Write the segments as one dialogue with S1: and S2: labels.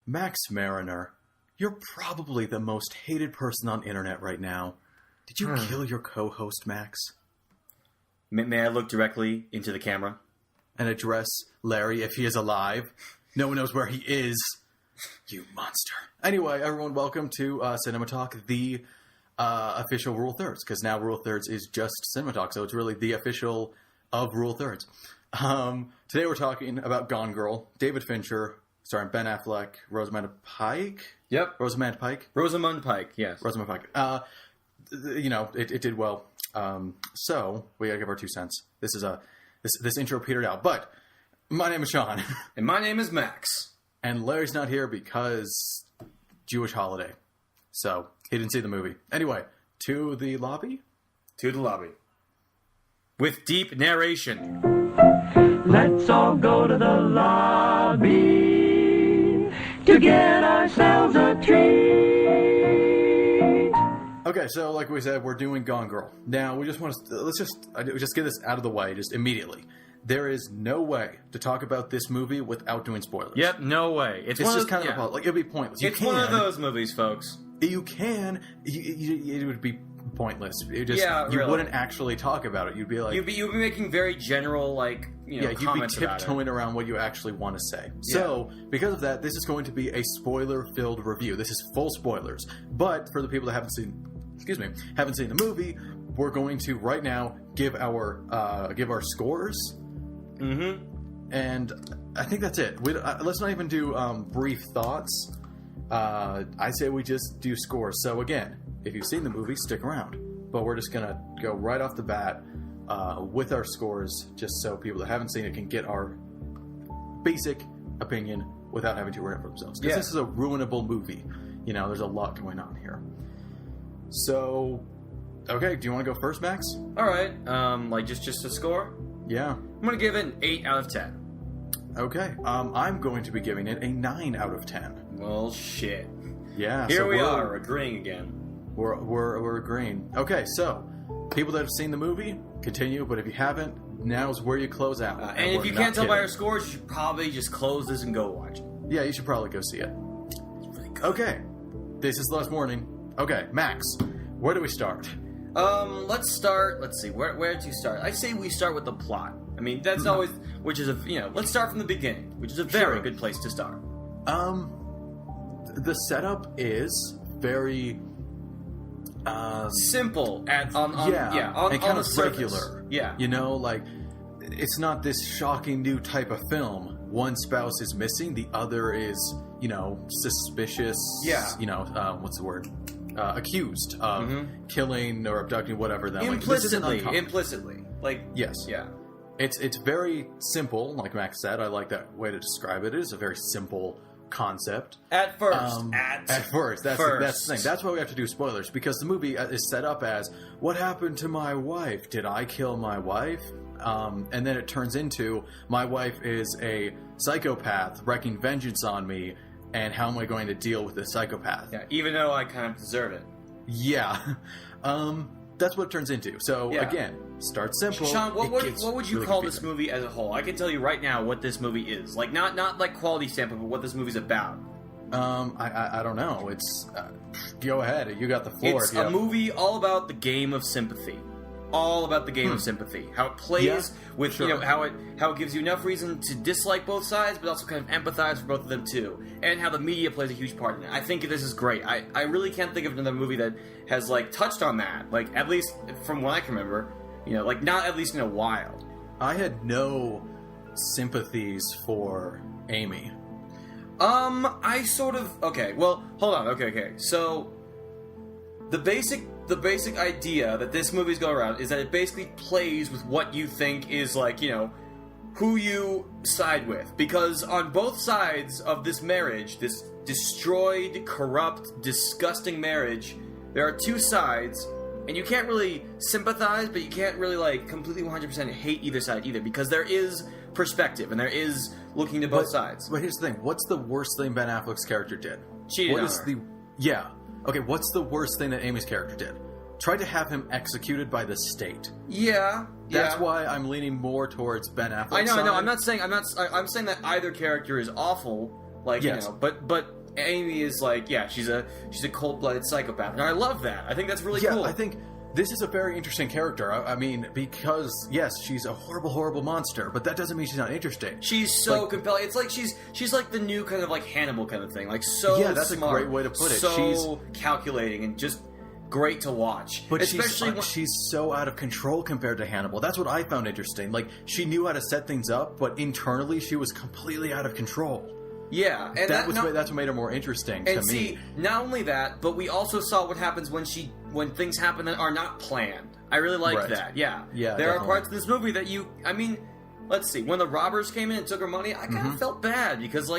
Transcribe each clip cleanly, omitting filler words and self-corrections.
S1: Max Mariner, you're probably the most hated person on internet right now. Did you kill your co-host, Max?
S2: May I look directly into the camera?
S1: And address Larry if he is alive? No one knows where he is. You monster. Anyway, everyone, welcome to CinemaTalk, the official Rule Thirds, because now Rule Thirds is just CinemaTalk, so it's really the official of Rule Thirds. Today we're talking about Gone Girl, David Fincher, starring Ben Affleck, Rosamund Pike?
S2: Yep.
S1: Rosamund Pike,
S2: yes.
S1: Rosamund Pike. It did well. So, we gotta give our 2 cents. This intro petered out, but my name is Sean.
S2: And my name is Max.
S1: And Larry's not here because Jewish holiday. So, he didn't see the movie. Anyway, to the lobby?
S2: To the lobby. With deep narration.
S3: Let's all go to the lobby to get ourselves a treat.
S1: Okay, so like we said, we're doing Gone Girl. Now, we just want to, let's just get this out of the way just immediately. There is no way to talk about this movie without doing spoilers.
S2: Yep, no way.
S1: It's just kind of like, it'd be pointless.
S2: It's one of those movies, folks.
S1: You can, it would be pointless. You
S2: really.
S1: wouldn't actually talk about it. You'd be like...
S2: You'd be making very general, comments
S1: you'd be tiptoeing around what you actually want to say. Yeah. So, because of that, this is going to be a spoiler-filled review. This is full spoilers. But, for the people that haven't seen the movie, we're going to, right now, give our scores.
S2: Mm-hmm.
S1: And I think that's it. Let's not even do brief thoughts. I say we just do scores. So, again... If you've seen the movie, stick around. But we're just going to go right off the bat with our scores, just so people that haven't seen it can get our basic opinion without having to ruin it for themselves. Because this is a ruinable movie. You know, there's a lot going on here. So, okay, do you want to go first, Max?
S2: All right. Just a score?
S1: Yeah.
S2: I'm going to give it an 8 out of 10.
S1: Okay. I'm going to be giving it a 9 out of 10.
S2: Well, shit.
S1: Yeah.
S2: Here we are, agreeing again.
S1: We're agreeing. Okay, so people that have seen the movie, continue. But if you haven't, now's where you close out.
S2: And if you can't tell by our scores, you should probably just close this and go watch it.
S1: Yeah, you should probably go see it.
S2: It's really good.
S1: Okay, this is the last warning. Okay, Max, where do we start?
S2: Let's start. Let's see. Where to start? I say we start with the plot. I mean, that's always, which is let's start from the beginning, which is a very good place to start.
S1: The setup is very.
S2: Simple on
S1: and kind of
S2: regular.
S1: Yeah, it's not this shocking new type of film. One spouse is missing, the other is suspicious. Yeah, what's the word? Accused of killing or abducting, whatever. Then
S2: implicitly,
S1: yes,
S2: yeah.
S1: It's very simple, like Max said. I like that way to describe it. It is a very simple concept.
S2: At first.
S1: That's the thing. That's why we have to do spoilers, because the movie is set up as, what happened to my wife? Did I kill my wife? And then it turns into, my wife is a psychopath wreaking vengeance on me, and how am I going to deal with this psychopath?
S2: Yeah, even though I kind of deserve it.
S1: Yeah. That's what it turns into. So, again, start simple.
S2: Sean, what would you call this movie as a whole? I can tell you right now what this movie is. Like, not like quality standpoint, but what this movie's about.
S1: I don't know. It's go ahead. You got the floor.
S2: It's a movie all about the game of sympathy. All about the game of sympathy. How it plays with, how it gives you enough reason to dislike both sides, but also kind of empathize for both of them too. And how the media plays a huge part in it. I think this is great. I really can't think of another movie that has, touched on that. At least from what I can remember. Not at least in a while.
S1: I had no sympathies for Amy.
S2: I sort of... Okay, well, hold on. Okay. So, the basic idea that this movie's going around is that it basically plays with what you think is, who you side with. Because on both sides of this marriage, this destroyed, corrupt, disgusting marriage, there are two sides, and you can't really sympathize, but you can't really, completely 100% hate either side either, because there is perspective, and there is looking to both sides.
S1: But here's the thing. What's the worst thing Ben Affleck's character did?
S2: Cheated on her.
S1: Yeah. Okay, what's the worst thing that Amy's character did? Tried to have him executed by the state.
S2: Yeah.
S1: That's why I'm leaning more towards Ben Affleck's
S2: I know.
S1: side.
S2: I'm saying that either character is awful. But Amy is like, yeah, she's a cold-blooded psychopath, and I love that. I think that's really cool.
S1: I think this is a very interesting character. I mean, because yes, she's a horrible, horrible monster, but that doesn't mean she's not interesting.
S2: She's so compelling. It's like she's like the new kind of like Hannibal kind of thing. Like so
S1: that's
S2: smart,
S1: a great way to put it.
S2: So
S1: She's
S2: calculating and just great to watch.
S1: But
S2: especially
S1: she's so out of control compared to Hannibal. That's what I found interesting. Like, she knew how to set things up, but internally she was completely out of control.
S2: Yeah, and
S1: that's what made her more interesting to me.
S2: Not only that, but we also saw what happens when things happen that are not planned. I really liked that. Yeah. There are parts of this movie that let's see. When the robbers came in and took her money, I kind of felt bad because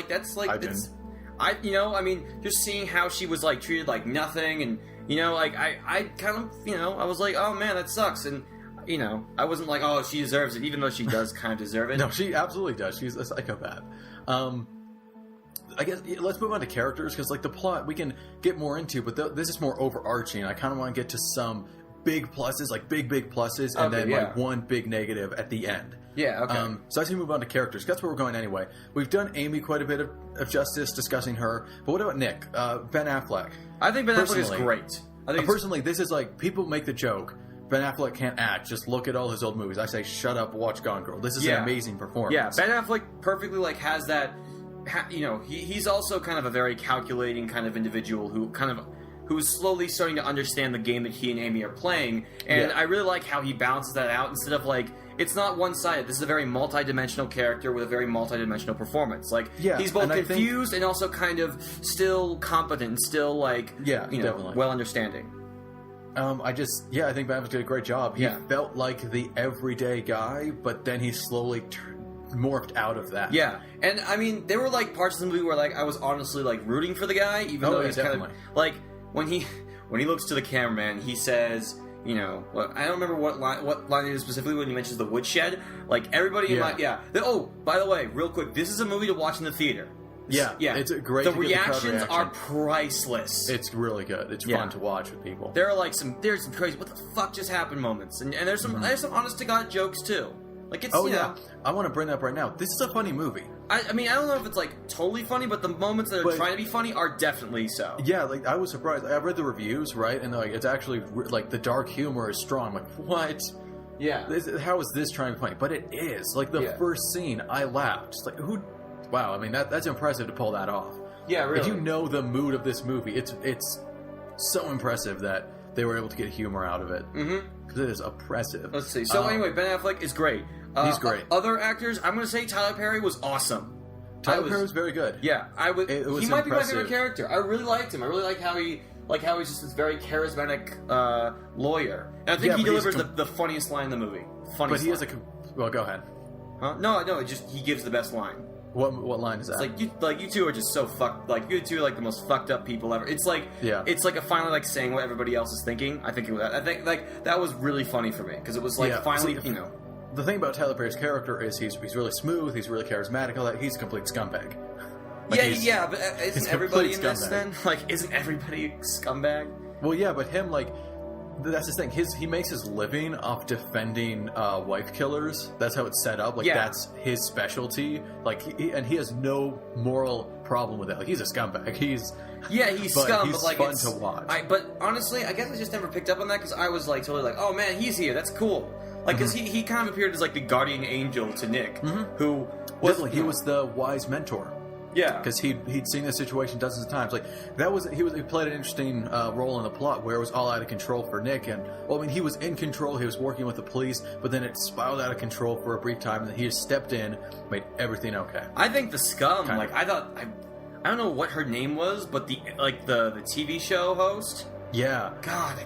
S2: just seeing how she was like treated like nothing, and I kind of I was like, oh man, that sucks, and I wasn't like, oh, she deserves it, even though she does kind of deserve it.
S1: No, she absolutely does. She's a psychopath. I guess let's move on to characters, because like the plot we can get more into, but this is more overarching. I kind of want to get to some big pluses, like big pluses, and then like one big negative at the end.
S2: Yeah, okay.
S1: So I say move on to characters. That's where we're going anyway. We've done Amy quite a bit of justice discussing her, but what about Nick? Ben Affleck.
S2: I think Ben Affleck is great.
S1: Personally, this is like, people make the joke, Ben Affleck can't act, just look at all his old movies. I say, shut up, watch Gone Girl. This is an amazing performance.
S2: Yeah, Ben Affleck perfectly like has that. He's also kind of a very calculating kind of individual who's slowly starting to understand the game that he and Amy are playing, and I really like how he balances that out instead of like, it's not one-sided. This is a very multi-dimensional character with a very multi-dimensional performance. Like, he's both confused and also kind of still competent and still like, well understanding.
S1: I think Ben Affleck did a great job. He felt like the everyday guy, but then he slowly morphed out of that.
S2: Yeah, and I mean, there were like parts of the movie where like I was honestly like rooting for the guy, even though he's kind of like when he looks to the cameraman, he says, I don't remember what line it is specifically when he mentions the woodshed. Like everybody in my oh, by the way, real quick, this is a movie to watch in the theater.
S1: Yeah, it's a great.
S2: The reactions are priceless.
S1: It's really good. It's fun to watch with people.
S2: There are there's some crazy what the fuck just happened moments, and there's some honest to god jokes too. Like it's
S1: I want to bring that up right now. This is a funny movie.
S2: I mean, I don't know if it's like totally funny, but the moments that are trying to be funny are definitely so.
S1: Yeah, like I was surprised. I read the reviews, right, and like it's actually like the dark humor is strong. I'm like, what?
S2: Yeah.
S1: How is this trying to be funny? But it is. Like the first scene, I laughed. It's like, who? Wow. I mean, that's impressive to pull that off.
S2: Yeah, really.
S1: If you know the mood of this movie, it's so impressive that they were able to get humor out of it. Mm-hmm. Because it is oppressive.
S2: Let's see. So anyway, Ben Affleck is great.
S1: He's great.
S2: Other actors, I'm going to say Tyler Perry was awesome.
S1: Tyler Perry was very good.
S2: Yeah, he might be my favorite character. I really liked him. I really liked how he's just this very charismatic lawyer. And I think he delivers the funniest line in the movie. Funniest.
S1: But he is well, go ahead.
S2: Huh? No, he gives the best line.
S1: What line is that?
S2: It's like you two are just so fucked. Like you two are like the most fucked up people ever. It's like a finally like saying what everybody else is thinking. I think like that was really funny for me because it was like finally
S1: The thing about Tyler Perry's character is he's really smooth. He's really charismatic. All that. He's a complete scumbag.
S2: Like but isn't everybody in this then? Like, isn't everybody a scumbag?
S1: Well, yeah, but him like. That's his thing. He makes his living off defending wife killers. That's how it's set up. Like that's his specialty. Like he has no moral problem with that. Like he's a scumbag. He's scum, but like
S2: fun
S1: to watch.
S2: But honestly, I guess I just never picked up on that because I was like totally like, oh man, he's here. That's cool. Like because he kind of appeared as like the guardian angel to Nick, who was
S1: he was the wise mentor.
S2: Yeah,
S1: because he'd seen this situation dozens of times. Like he played an interesting role in the plot where it was all out of control for Nick. And he was in control. He was working with the police, but then it spiraled out of control for a brief time, and then he just stepped in, made everything okay.
S2: I think the scum. I thought I don't know what her name was, but the TV show host.
S1: Yeah.
S2: God.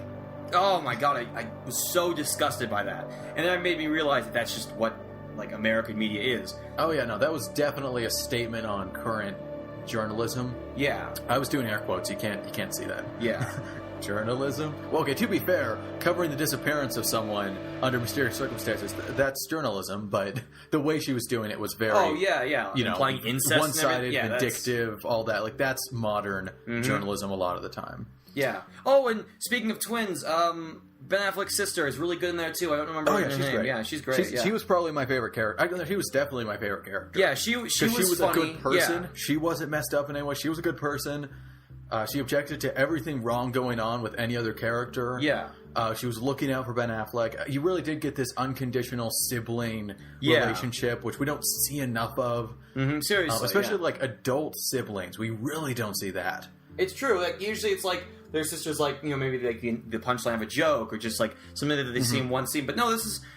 S2: Oh my God. I was so disgusted by that, and then it made me realize that that's just what like American media is.
S1: Oh yeah, no, that was definitely a statement on current journalism.
S2: Yeah,
S1: I was doing air quotes. You can't see that.
S2: Yeah,
S1: journalism. Well, okay. To be fair, covering the disappearance of someone under mysterious circumstances—that's journalism. But the way she was doing it was very
S2: implying incest,
S1: one-sided, vindictive, all that. Like that's modern journalism a lot of the time.
S2: Yeah. Oh, and speaking of twins, Ben Affleck's sister is really good in there too. I don't remember her
S1: she's
S2: name.
S1: great.
S2: Yeah, she's great.
S1: She was probably my favorite character. She was definitely my favorite character.
S2: Yeah, she was
S1: a
S2: funny.
S1: good person.
S2: Yeah.
S1: She wasn't messed up in any way. She was a good person. She objected to everything wrong going on with any other character.
S2: Yeah.
S1: She was looking out for Ben Affleck. You really did get this unconditional sibling
S2: Yeah.
S1: relationship, which we don't see enough of.
S2: Mm-hmm, seriously.
S1: Especially like adult siblings. We really don't see that.
S2: It's true. Like usually, it's like their sisters, like maybe like the punchline of a joke or just like something that they see in one scene. But no,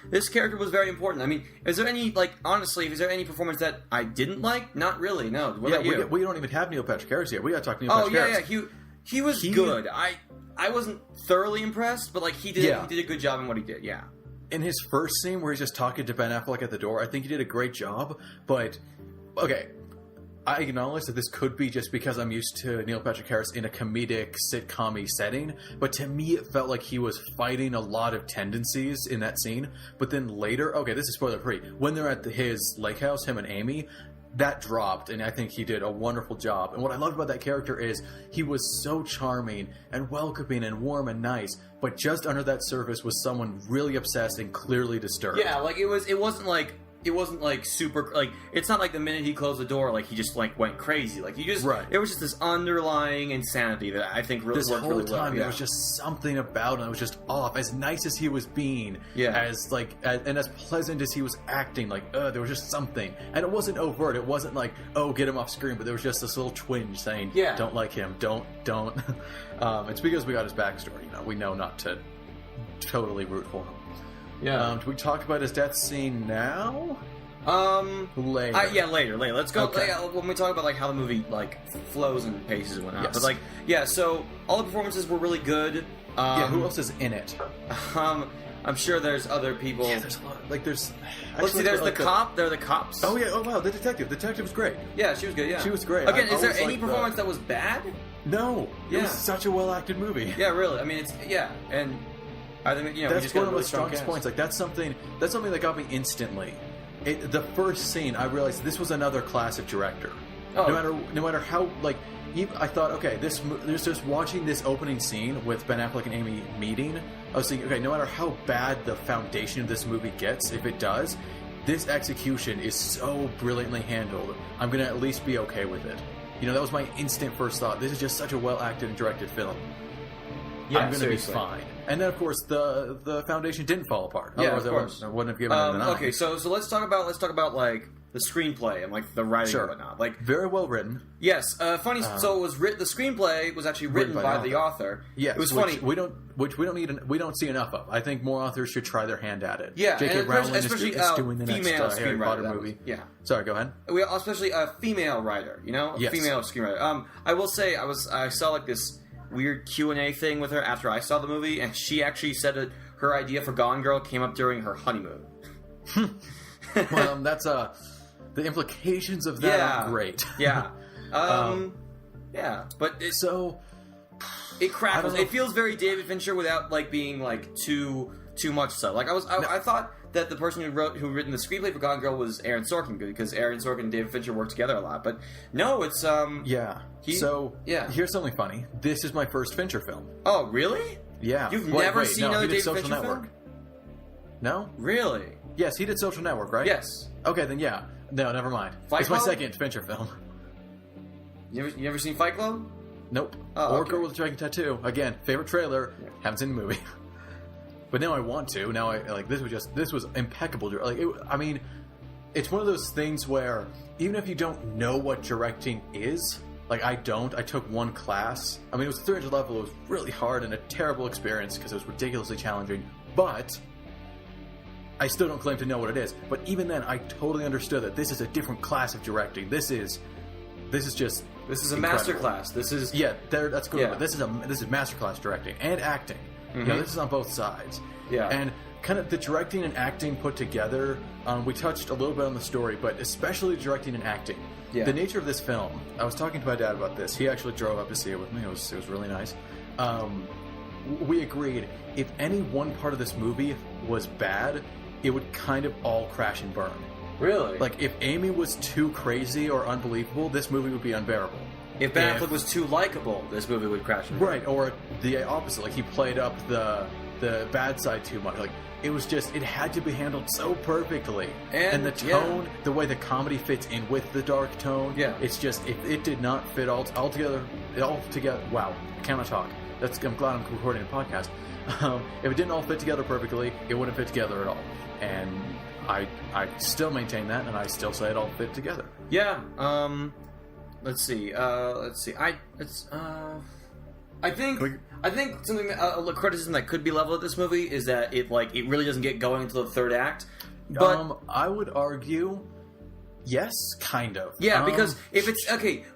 S2: this character was very important. I mean, is there any honestly, is there any performance that I didn't like? Not really. No. What about you?
S1: We don't even have Neil Patrick Harris yet. We got to talk Neil Patrick Harris.
S2: Yeah. He was good. I wasn't thoroughly impressed, but like he did a good job in what he did. Yeah.
S1: In his first scene where he's just talking to Ben Affleck at the door, I think he did a great job. But okay. I acknowledge that this could be just because I'm used to Neil Patrick Harris in a comedic, sitcom-y setting, but to me it felt like he was fighting a lot of tendencies in that scene. But then later, okay, this is spoiler-free, when they're at his lake house, him and Amy, that dropped, and I think he did a wonderful job. And what I loved about that character is he was so charming and welcoming and warm and nice, but just under that surface was someone really obsessed and clearly disturbed.
S2: Yeah, like it wasn't like super like it's not like the minute he closed the door like he just like went crazy like it was just this underlying insanity that I think really
S1: this
S2: worked
S1: whole
S2: really
S1: time
S2: well.
S1: there was just something about him that was just off. As nice as he was being, and as pleasant as he was acting, there was just something, and it wasn't overt. It wasn't like, oh, get him off screen, but there was just this little twinge saying, don't like him, don't. It's because we got his backstory. We know not to totally root for him.
S2: Yeah.
S1: Do we talk about his death scene now? Later.
S2: Later. Let's go.
S1: Okay.
S2: When we talk about like how the movie like flows and paces and whatnot.
S1: Yes.
S2: But so all the performances were really good.
S1: Who else is in it?
S2: I'm sure there's other people.
S1: Yeah, there's a lot. Let's
S2: see. There's the cop. There are the cops.
S1: Oh yeah. Oh wow. The detective. The detective was great.
S2: Yeah, she was good. Yeah,
S1: she was great.
S2: Again, is there any performance that was bad?
S1: No.
S2: Yeah.
S1: It was such a well acted movie.
S2: Yeah, really. I mean, and I think
S1: that's one of my strongest points. Like that's something that got me instantly. The first scene, I realized this was another classic director.
S2: Oh.
S1: No matter how I thought, okay, there's just watching this opening scene with Ben Affleck and Amy meeting. I was thinking, okay, no matter how bad the foundation of this movie gets, if it does, this execution is so brilliantly handled. I'm gonna at least be okay with it. That was my instant first thought. This is just such a well acted and directed film.
S2: Yeah,
S1: I'm gonna be fine. And then, of course, the foundation didn't fall apart.
S2: Yeah,
S1: otherwise
S2: of course.
S1: I wouldn't have given it an 9.
S2: Okay, so let's talk about like the screenplay and like the writing and whatnot. Like
S1: very well written.
S2: Yes, funny. So it was the screenplay was actually written by the author.
S1: Yes,
S2: it was funny.
S1: We don't see enough of. I think more authors should try their hand at it.
S2: Yeah,
S1: J.K. Rowling
S2: especially
S1: is doing the next Harry Potter movie.
S2: Yeah.
S1: Sorry, go ahead.
S2: We especially a female writer.
S1: Yes.
S2: Female screenwriter. I will say I saw like this weird Q&A thing with her after I saw the movie, and she actually said that her idea for Gone Girl came up during her honeymoon.
S1: Well, that's the implications of that are great.
S2: Yeah. Yeah, but it crackles. It feels very David Fincher without like being like too much so. Like I thought that the person who written the screenplay for Gone Girl was Aaron Sorkin, because Aaron Sorkin and David Fincher work together a lot. But no, it's
S1: here's something funny. This is my first Fincher film.
S2: Oh, really?
S1: Yeah.
S2: You've never seen another David Fincher
S1: Network.
S2: film?
S1: No?
S2: Really?
S1: Yes, he did Social Network, right?
S2: Yes.
S1: Okay, then yeah. No, never mind. It's my second Fincher film.
S2: You ever seen Fight Club?
S1: Nope.
S2: Oh,
S1: Girl with a Dragon Tattoo. Again, favorite trailer. Yeah. Haven't seen the movie. But now I want to. Now this was impeccable. It's one of those things where even if you don't know what directing is, like I took one class. I mean, it was 300 level. It was really hard and a terrible experience because it was ridiculously challenging. But I still don't claim to know what it is. But even then, I totally understood that this is a different class of directing. This is a
S2: master class. This is
S1: that's good.
S2: Yeah.
S1: But this is masterclass directing and acting.
S2: Mm-hmm.
S1: This is on both sides.
S2: Yeah.
S1: And kind of the directing and acting put together, we touched a little bit on the story, but especially directing and acting.
S2: Yeah.
S1: The nature of this film, I was talking to my dad about this. He actually drove up to see it with me. It was really nice. We agreed, if any one part of this movie was bad, it would kind of all crash and burn.
S2: Really?
S1: Like, if Amy was too crazy or unbelievable, this movie would be unbearable.
S2: If Ben Affleck was too likable, this movie would crash.
S1: Right, or the opposite. Like, he played up the bad side too much. Like, it was just, it had to be handled so perfectly. And the tone, the way the comedy fits in with the dark tone, it's just, it did not fit all together. Wow, I cannot talk. I'm glad I'm recording a podcast. If it didn't all fit together perfectly, it wouldn't fit together at all. And I still maintain that, and I still say it all fit together.
S2: Yeah. Let's see. I think something a criticism that could be leveled at this movie is that it really doesn't get going until the third act. But
S1: I would argue, yes, kind of.
S2: Yeah, because if it's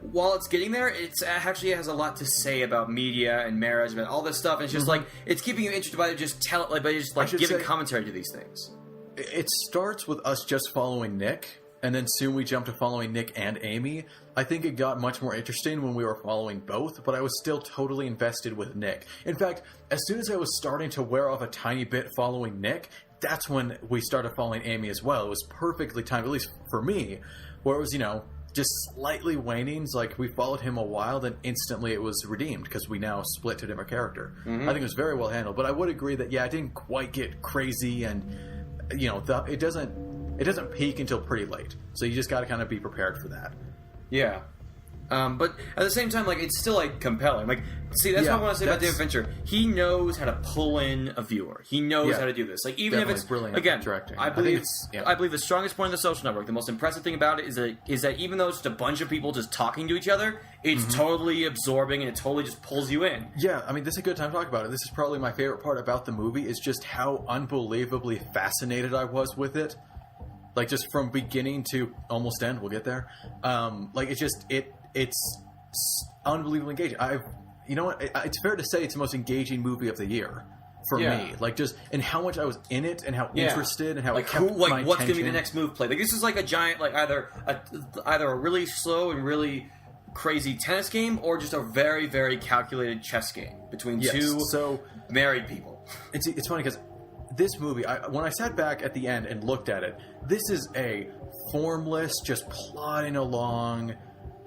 S2: while it's getting there, it actually has a lot to say about media and marriage and all this stuff. And it's just it's keeping you interested by giving commentary to these things.
S1: It starts with us just following Nick. And then soon we jumped to following Nick and Amy. I think it got much more interesting when we were following both, but I was still totally invested with Nick. In fact, as soon as I was starting to wear off a tiny bit following Nick, that's when we started following Amy as well. It was perfectly timed, at least for me, where it was, just slightly waning. It's like we followed him a while, then instantly it was redeemed because we now split to a different character. I think it was very well handled, but I would agree that, it didn't quite get crazy and, it doesn't peak until pretty late. So you just got to kind of be prepared for that.
S2: Yeah. But at the same time, it's still, compelling. See, that's what I want to say about David Fincher. He knows how to pull in a viewer. He knows how to do this. Even if it's...
S1: brilliant
S2: again,
S1: directing.
S2: I believe the strongest point of The Social Network, the most impressive thing about it is that even though it's just a bunch of people just talking to each other, it's totally absorbing and it totally just pulls you in.
S1: Yeah, this is a good time to talk about it. This is probably my favorite part about the movie, is just how unbelievably fascinated I was with it. Just from beginning to almost end, we'll get there. It's unbelievably engaging. You know what? It's fair to say it's the most engaging movie of the year for me. And how much I was in it, and how interested, and how it kept my attention.
S2: What's going to be the next move play? This is like a giant, either a really slow and really crazy tennis game, or just a very, very calculated chess game between two married people.
S1: It's funny because this movie, when I sat back at the end and looked at it, this is a formless, just plodding along,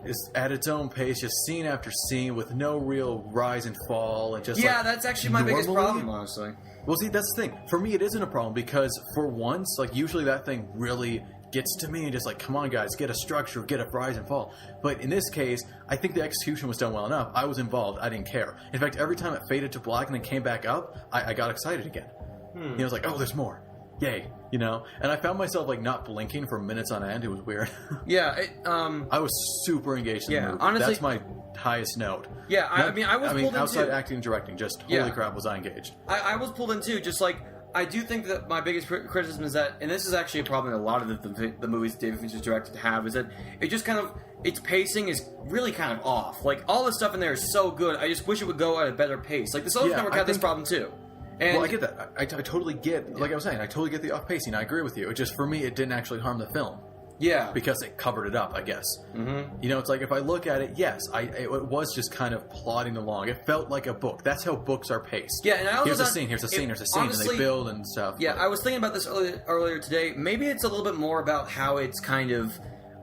S1: is at its own pace, just scene after scene with no real rise and fall, and just
S2: that's actually my biggest problem, honestly.
S1: Well, see, that's the thing. For me, it isn't a problem because for once, usually that thing really gets to me and just come on, guys, get a structure, get a rise and fall. But in this case, I think the execution was done well enough. I was involved. I didn't care. In fact, every time it faded to black and then came back up, I got excited again. I was like, oh, there's more. Yay. And I found myself not blinking for minutes on end. It was weird. I was super engaged in the movie.
S2: Honestly,
S1: that's my highest note.
S2: Yeah, I was pulled in
S1: outside
S2: too.
S1: acting and directing, just holy crap was I engaged.
S2: I was pulled in too, just I do think that my biggest criticism is that, and this is actually a problem that a lot of the movies David Fincher's directed have, is that it just its pacing is really kind of off. All the stuff in there is so good, I just wish it would go at a better pace. The Social Network had this problem too. And
S1: I get that. I totally get, like I was saying, I totally get the off pacing. I agree with you. It just, for me, it didn't actually harm the film.
S2: Yeah.
S1: Because it covered it up, I guess. It's if I look at it, yes, it was just kind of plodding along. It felt like a book. That's how books are paced.
S2: Yeah, and I also
S1: here's a scene, here's a scene, honestly, and they build and stuff.
S2: Yeah, I was thinking about this earlier today. Maybe it's a little bit more about how it's kind of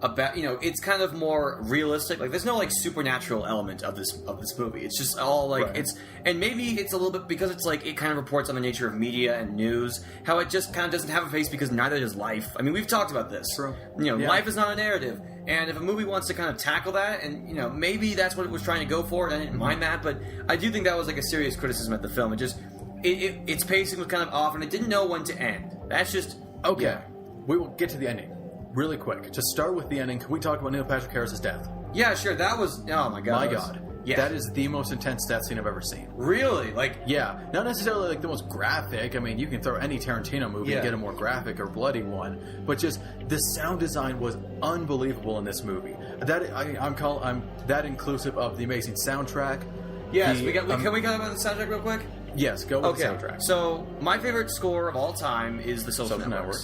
S2: about, it's kind of more realistic. There's no supernatural element of this movie. It's just all it's, and maybe it's a little bit because it's it kind of reports on the nature of media and news, how it just kind of doesn't have a face because neither does life. We've talked about this.
S1: True.
S2: Life is not a narrative, and if a movie wants to kind of tackle that, and maybe that's what it was trying to go for, and I didn't mind that, but I do think that was a serious criticism at the film. It just its pacing was kind of off, and it didn't know when to end. That's just
S1: okay.
S2: Yeah.
S1: We will get to the ending. Really quick, to start with the ending, can we talk about Neil Patrick Harris's death?
S2: Yeah, sure. That was... Oh, my God.
S1: My God.
S2: Yeah.
S1: That is the most intense death scene I've ever seen.
S2: Really?
S1: Yeah. Not necessarily the most graphic. You can throw any Tarantino movie and get a more graphic or bloody one. But just, the sound design was unbelievable in this movie. I'm that inclusive of the amazing soundtrack.
S2: Yes, can we talk about the soundtrack real quick?
S1: Yes, go with the soundtrack.
S2: So, my favorite score of all time is The Social Network.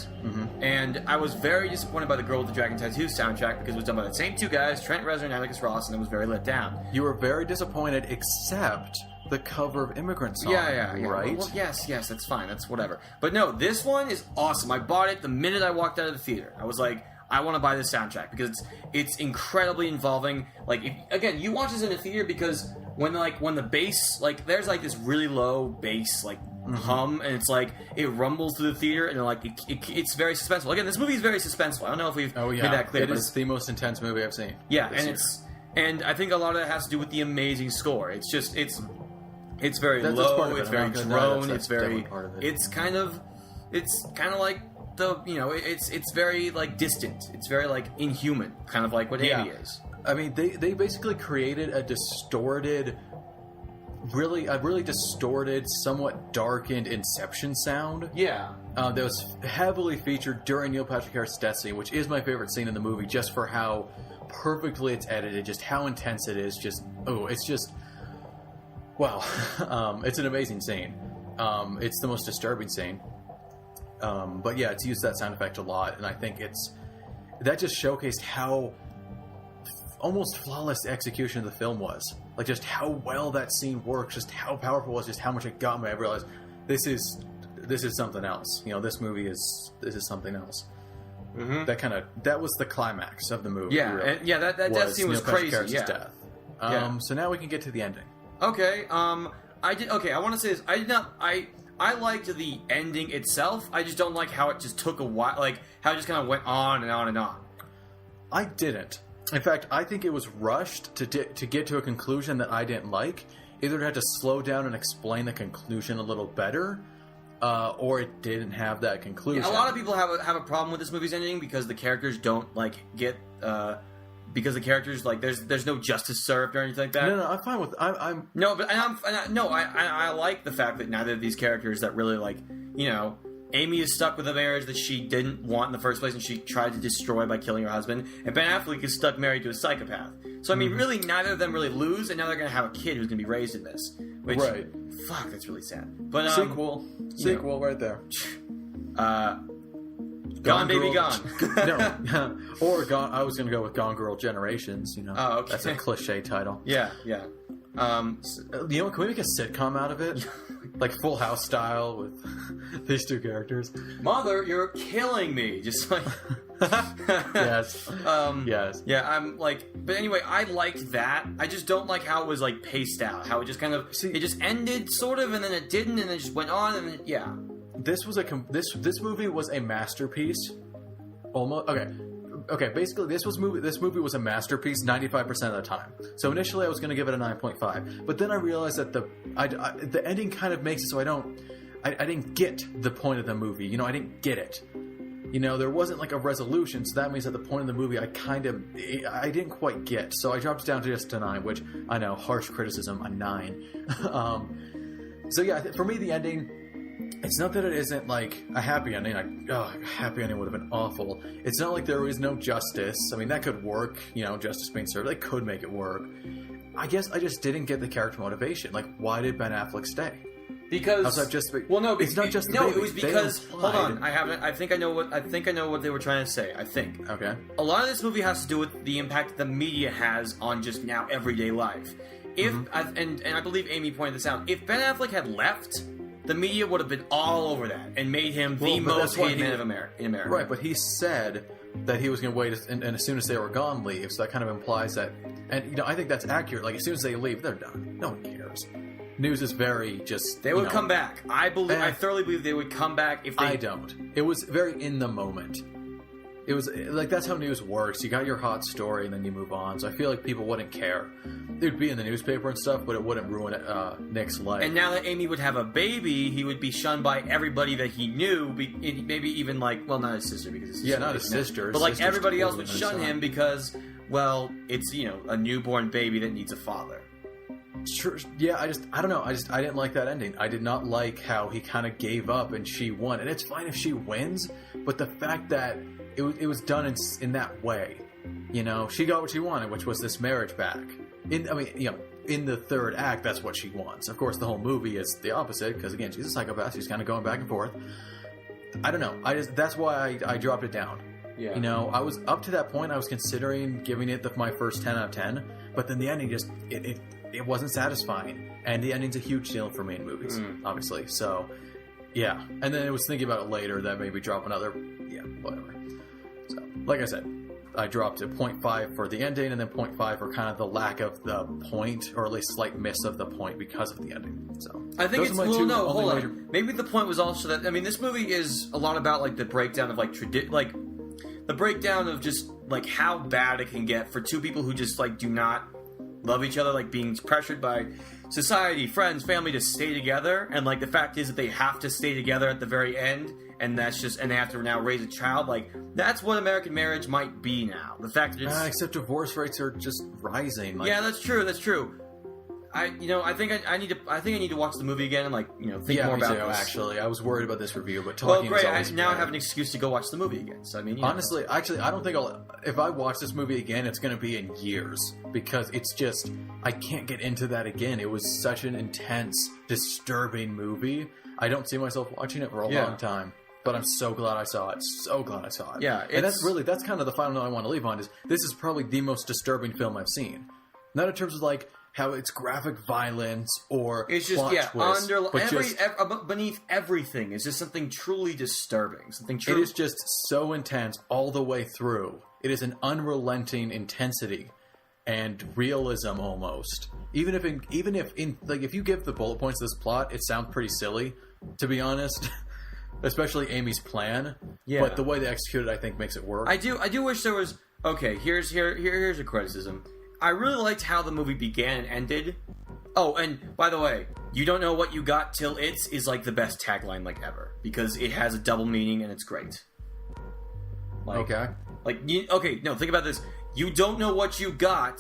S2: And I was very disappointed by The Girl with the Dragon Tattoo soundtrack because it was done by the same two guys, Trent Reznor and Atticus Ross, and it was very let down.
S1: You were very disappointed, except the cover of Immigrant Song, right?
S2: Well, yes, that's fine. That's whatever. But no, this one is awesome. I bought it the minute I walked out of the theater. I was like, I want to buy this soundtrack because it's incredibly involving. Like, again, you watch this in a theater because when the bass, like, there's like this really low bass, like, hum, and it's like it rumbles through the theater, and like it's very suspenseful. Again, this movie is very suspenseful. I don't know if we've made that clear.
S1: It is the most intense movie I've seen.
S2: Yeah, and I think a lot of that has to do with the amazing score. It's just it's very low, it's very drone, it's very it's kind of like the it's very like distant. It's very like inhuman, kind of like what Amy is.
S1: I mean, they basically created a really distorted, somewhat darkened Inception sound.
S2: Yeah.
S1: That was heavily featured during Neil Patrick Harris' death scene, which is my favorite scene in the movie, just for how perfectly it's edited, just how intense it is. Wow. It's an amazing scene. It's the most disturbing scene. But yeah, it's used that sound effect a lot, and I think that just showcased how almost flawless the execution of the film was. Like, just how well that scene works, just how powerful it was, just how much it got me. I realized this is something else. This movie is something else. Mm-hmm. That was the climax of the movie.
S2: Yeah,
S1: really,
S2: that death scene was crazy.
S1: Death. So now we can get to the ending.
S2: Okay. I want to say this. I liked the ending itself. I just don't like how it just took a while. Like how it just kind of went on and on and on.
S1: I didn't. In fact, I think it was rushed to get to a conclusion that I didn't like. Either it had to slow down and explain the conclusion a little better, or it didn't have that conclusion.
S2: Yeah, a lot of people have a problem with this movie's ending because the characters don't because the characters there's no justice served or anything like that.
S1: No, I'm fine with I'm
S2: no, but I like the fact that neither of these characters that really Amy is stuck with a marriage that she didn't want in the first place and she tried to destroy by killing her husband. And Ben Affleck is stuck married to a psychopath. So, I mean, really, neither of them really lose, and now they're going to have a kid who's going to be raised in this. Which, fuck, that's really sad. But
S1: Sequel right there.
S2: Gone Baby Gone.
S1: No. Or Gone, I was going to go with Gone Girl Generations, Oh, okay. That's a cliche title.
S2: Yeah.
S1: Can we make a sitcom out of it? Like Full House style with these two characters.
S2: Mother, you're killing me. Just like
S1: yes. Yes.
S2: Yeah, but anyway, I liked that. I just don't like how it was like paced out. How it just kind of it just ended sort of, and then it didn't, and then it just went on, and then,
S1: this movie was a masterpiece. Almost okay. Basically, this movie was a masterpiece 95% of the time. So initially, I was going to give it a 9.5, but then I realized that the ending kind of makes it so I didn't get the point of the movie. I didn't get it. There wasn't like a resolution, so that means at the point of the movie, I didn't quite get. So I dropped it down to just a 9, which I know, harsh criticism, a 9. So yeah, for me, the ending. It's not that it isn't like a happy ending. A happy ending would have been awful. It's not like there is no justice. I mean, that could work. Justice being served. They could make it work. I guess I just didn't get the character motivation. Like, why did Ben Affleck stay?
S2: Because
S1: it's not just the baby.
S2: It was because hold on. I think I know what they were trying to say. I think.
S1: Okay.
S2: A lot of this movie has to do with the impact the media has on just now everyday life. If and I believe Amy pointed this out. If Ben Affleck had left, the media would have been all over that and made him the most hated man in America.
S1: Right, but he said that he was going to wait and as soon as they were gone, leave. So that kind of implies that. And, I think that's accurate. Like, as soon as they leave, they're done. No one cares. News is very just...
S2: They would come back. I thoroughly believe they would come back if they...
S1: I don't. It was very in the moment. It was like that's how news works. You got your hot story and then you move on. So I feel like people wouldn't care. It would be in the newspaper and stuff, but it wouldn't ruin Nick's life.
S2: And now that Amy would have a baby, he would be shunned by everybody that he knew. Maybe even not his sister because his sister
S1: not his sister,
S2: but like everybody else would shun him because it's a newborn baby that needs a father.
S1: Sure. Yeah, I don't know. I didn't like that ending. I did not like how he kind of gave up and she won. And it's fine if she wins, but the fact that it was done in that way, she got what she wanted, which was this marriage back. In the third act, that's what she wants. Of course, the whole movie is the opposite because again, she's a psychopath. She's kind of going back and forth. I don't know. That's why I dropped it down. Yeah. I was up to that point. I was considering giving it my first 10 out of 10, but then the ending just it wasn't satisfying, and the ending's a huge deal for me in movies, obviously. So, yeah. And then I was thinking about it later that maybe drop another, whatever. So like I said, I dropped a 0.5 for the ending, and then 0.5 for kind of the lack of the point, or at least slight miss of the point because of the ending. So
S2: I think
S1: those
S2: it's
S1: are my
S2: well,
S1: two
S2: no,
S1: only
S2: hold
S1: major-
S2: on. Maybe the point was also that this movie is a lot about like the breakdown of like the breakdown of just like how bad it can get for two people who just like do not love each other, like being pressured by society, friends, family to stay together, and like the fact is that they have to stay together at the very end, and that's just and they have to now raise a child. Like that's what American marriage might be now. The fact that it's
S1: except divorce rates are just rising. Like,
S2: yeah, that's true. That's true. I think I need to watch the movie again and think more
S1: me
S2: about
S1: too,
S2: this.
S1: Actually, I was worried about this review, but
S2: Well,
S1: talking
S2: great.
S1: is always
S2: Now I
S1: better.
S2: have an excuse to go watch the movie again. So I mean,
S1: Honestly, actually, I don't think if I watch this movie again, it's going to be in years, because it's just, I can't get into that again. It was such an intense, disturbing movie. I don't see myself watching it for a long time, but I'm so glad I saw it. So glad I saw it.
S2: Yeah,
S1: and that's kind of the final note I want to leave on, is this is probably the most disturbing film I've seen. Not in terms of like how it's graphic violence or
S2: it's just
S1: plot twists,
S2: beneath everything is just something truly disturbing. Something true.
S1: It is just so intense all the way through. It is an unrelenting intensity and realism almost. Even if if you give the bullet points to this plot, it sounds pretty silly, to be honest. Especially Amy's plan.
S2: Yeah.
S1: But the way they execute it, I think, makes it work.
S2: I do wish there was. Okay, here's a criticism. I really liked how the movie began and ended. Oh, and by the way, you don't know what you got till it's is like the best tagline like ever, because it has a double meaning and it's great.
S1: Okay.
S2: Think about this. You don't know what you got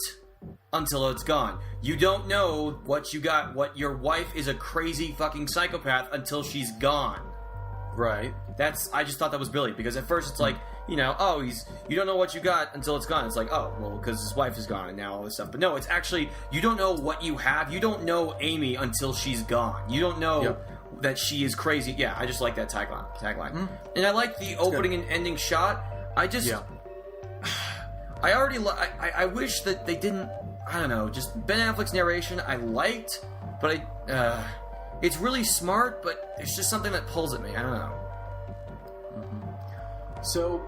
S2: until it's gone. You don't know what you got, what your wife is a crazy fucking psychopath until she's gone.
S1: Right.
S2: I just thought that was brilliant, because at first it's like, you don't know what you got until it's gone. It's like, oh, well, because his wife is gone and now all this stuff. But no, it's actually, you don't know what you have. You don't know Amy until she's gone. You don't know that she is crazy. Yeah, I just like that tagline. And I like the opening and ending shot. I just, I wish that they didn't, I don't know, just Ben Affleck's narration I liked, but it's really smart, but it's just something that pulls at me. I don't know.
S1: So,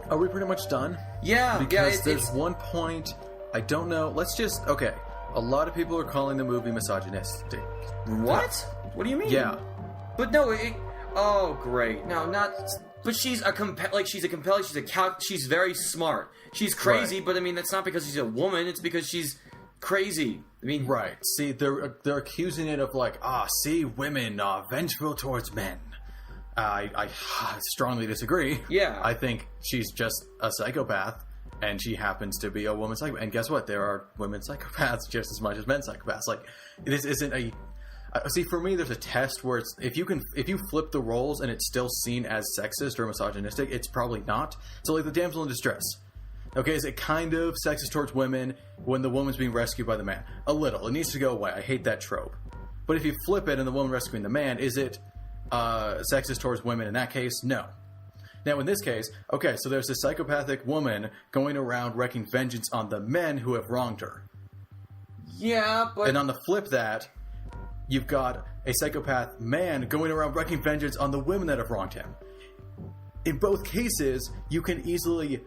S1: are we pretty much done?
S2: Yeah,
S1: because there's one point, I don't know. Let's just, okay. A lot of people are calling the movie misogynistic.
S2: What? What do you mean?
S1: Yeah.
S2: But no, oh, great. No, not. But she's very smart. She's crazy,
S1: Right.
S2: but I mean, that's not because she's a woman. It's because she's crazy. I mean,
S1: right. See, they're accusing it of like, women are vengeful towards men. I strongly disagree.
S2: Yeah.
S1: I think she's just a psychopath, and she happens to be a woman psychopath. And guess what? There are women psychopaths just as much as men psychopaths. Like, this isn't a... See, for me, there's a test where it's if you flip the roles and it's still seen as sexist or misogynistic, it's probably not. So, like the damsel in distress. Okay, is it kind of sexist towards women when the woman's being rescued by the man? A little. It needs to go away. I hate that trope. But if you flip it and the woman rescuing the man, is it sexist towards women in that case? No. Now, in this case, okay, so there's this psychopathic woman going around wreaking vengeance on the men who have wronged her.
S2: Yeah, but...
S1: And on the flip that, you've got a psychopath man going around wreaking vengeance on the women that have wronged him. In both cases, I can easily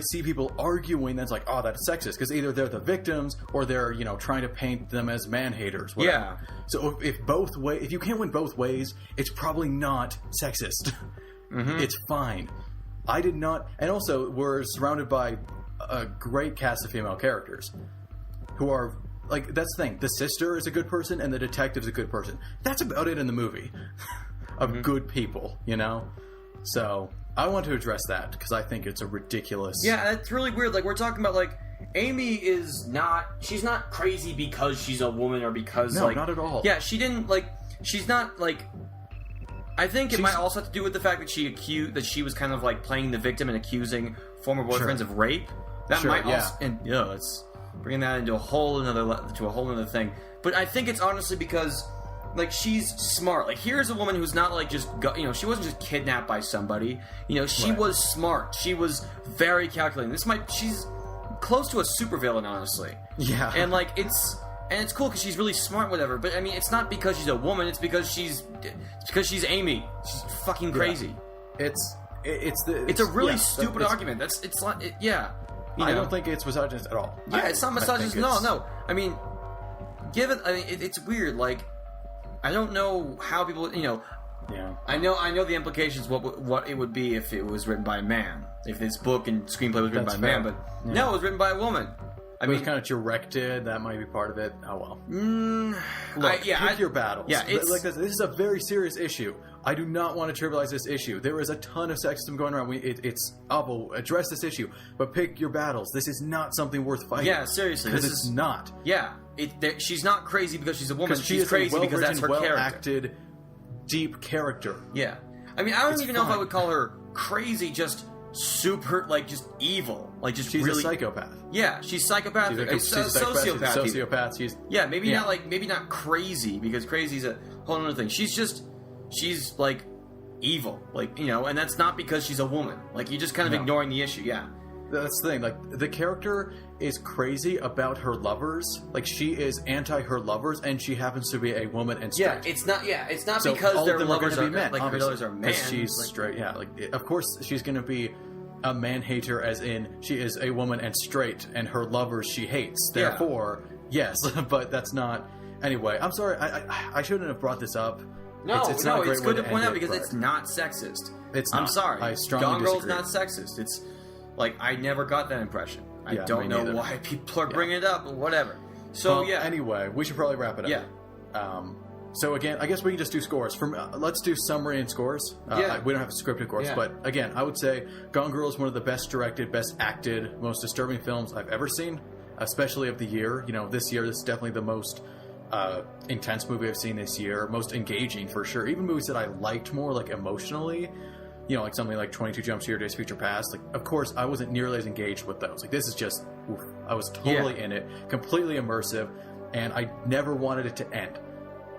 S1: see people arguing that's like, oh, that's sexist, because either they're the victims or they're, trying to paint them as man-haters. Whatever.
S2: Yeah.
S1: So if you can't win both ways, it's probably not sexist. Mm-hmm. It's fine. I did not, and also we're surrounded by a great cast of female characters who are, like, that's the thing. The sister is a good person and the detective's a good person. That's about it in the movie. Of good people, So, I want to address that, because I think it's a ridiculous...
S2: Yeah, it's really weird. Like, we're talking about, like, Amy is not... She's not crazy because she's a woman or because,
S1: No,
S2: like...
S1: not at all.
S2: Yeah, she didn't, like... She's not, like... I think it might also have to do with the fact that she was kind of, like, playing the victim and accusing former boyfriends of rape. That might also... And, it's bringing that into a whole other thing. But I think it's honestly because... Like, she's smart. Like, here's a woman who's not, like, just... she wasn't just kidnapped by somebody. She was smart. She was very calculating. She's close to a supervillain, honestly.
S1: Yeah.
S2: And, like, it's cool because she's really smart, whatever. But, I mean, it's not because she's a woman. It's because she's Amy. She's fucking crazy.
S1: Yeah.
S2: It's a really stupid argument. It's like yeah.
S1: I don't think it's misogynist at all.
S2: Yeah, it's not misogynist. No. I mean, it's weird. Like, I don't know how people.
S1: Yeah.
S2: I know the implications. What it would be if it was written by a man. If this book and screenplay was written by a man, but no, it was written by a woman. I mean,
S1: it's kind of directed. That might be part of it. Oh well.
S2: Look,
S1: pick your battles.
S2: Yeah, it's
S1: like this is a very serious issue. I do not want to trivialize this issue. There is a ton of sexism going around. It's awful. Address this issue, but pick your battles. This is not something worth fighting.
S2: Yeah, seriously,
S1: because it's not.
S2: Yeah, she's not crazy because she's a woman.
S1: She's
S2: crazy because that's her character.
S1: Well-acted, deep character.
S2: Yeah, I mean, I don't even know if I would call her crazy. Just super, like, just evil. Like, just
S1: she's
S2: really
S1: a psychopath.
S2: Yeah, she's psychopathic.
S1: She's a sociopath. She's
S2: maybe not crazy, because crazy's a whole other thing. She's like evil, like, and that's not because she's a woman. Like, you're just kind of ignoring the issue. Yeah,
S1: that's the thing. Like, the character is crazy about her lovers. Like, she is anti her lovers, and she happens to be a woman and straight.
S2: Yeah, it's not
S1: so
S2: because their
S1: lovers
S2: are
S1: be men.
S2: like her lovers are men.
S1: Because she's straight. Yeah, like, of course she's going to be a man hater, as in she is a woman and straight, and her lovers she hates. Therefore, yes, but that's not. Anyway, I'm sorry. I shouldn't have brought this up.
S2: No,
S1: it's not a great
S2: it's good
S1: way
S2: to point out because
S1: but
S2: it's not sexist.
S1: It's not.
S2: I'm sorry.
S1: I strongly
S2: Gone Girl's
S1: disagree.
S2: not sexist. It's like, I never got that impression. I don't know why people are bringing it up, but whatever. So
S1: anyway, we should probably wrap it up.
S2: Yeah.
S1: So again, I guess we can just do scores. Let's do summary and scores. We don't have a script, of course, but again, I would say Gone Girl is one of the best directed, best acted, most disturbing films I've ever seen, especially of the year. This year, this is definitely the most intense movie I've seen this year, most engaging for sure. Even movies that I liked more, like, emotionally, like something like 22 Jump Street or Days of Future Past. Like, of course, I wasn't nearly as engaged with those. Like, this is just, oof, I was totally in it, completely immersive, and I never wanted it to end.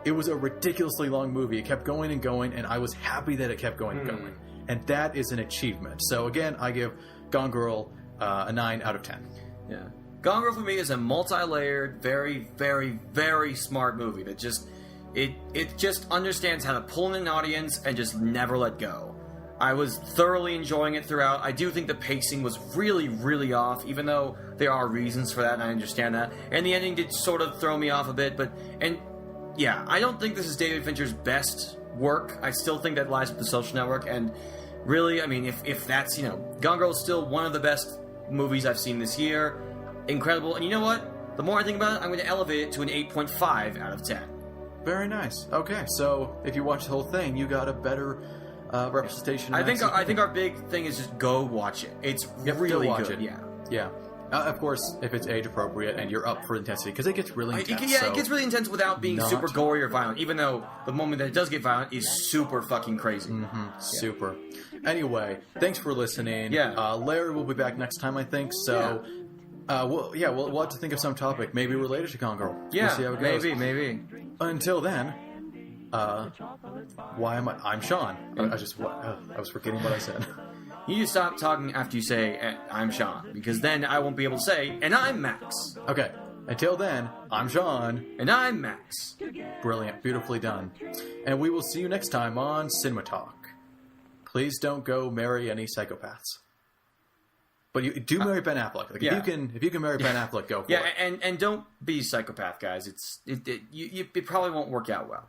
S1: It was a ridiculously long movie. It kept going and going, and I was happy that it kept going and going. And that is an achievement. So again, I give Gone Girl a 9 out of 10.
S2: Yeah. Gone Girl for me is a multi-layered, very, very, very smart movie that just it just understands how to pull in an audience and just never let go. I was thoroughly enjoying it throughout. I do think the pacing was really, really off, even though there are reasons for that, and I understand that. And the ending did sort of throw me off a bit, yeah, I don't think this is David Fincher's best work. I still think that lies with The Social Network, and really, I mean, if that's, Gone Girl is still one of the best movies I've seen this year. Incredible. And you know what? The more I think about it, I'm going to elevate it to an 8.5 out of 10.
S1: Very nice. Okay, so if you watch the whole thing, you got a better representation.
S2: I think our big thing is just go watch it. It's really good.
S1: Yeah. Of course, if it's age appropriate and you're up for intensity, because it gets really intense.
S2: It gets really intense without being super gory or violent, even though the moment that it does get violent is super fucking crazy.
S1: Super. Anyway, thanks for listening. Larry will be back next time, I think. So, we'll have to think of some topic, maybe related to Gone Girl.
S2: Yeah,
S1: we'll see how it goes.
S2: maybe.
S1: Until then, I'm Sean. I was forgetting what I said.
S2: You need to stop talking after you say, I'm Sean, because then I won't be able to say, and I'm Max.
S1: Okay. Until then, I'm Sean.
S2: And I'm Max.
S1: Brilliant. Beautifully done. And we will see you next time on CinemaTalk. Please don't go marry any psychopaths. But you do marry Ben Affleck. Like, if you can marry Ben Affleck, go for it.
S2: Yeah, and don't be a psychopath, guys. It probably won't work out well.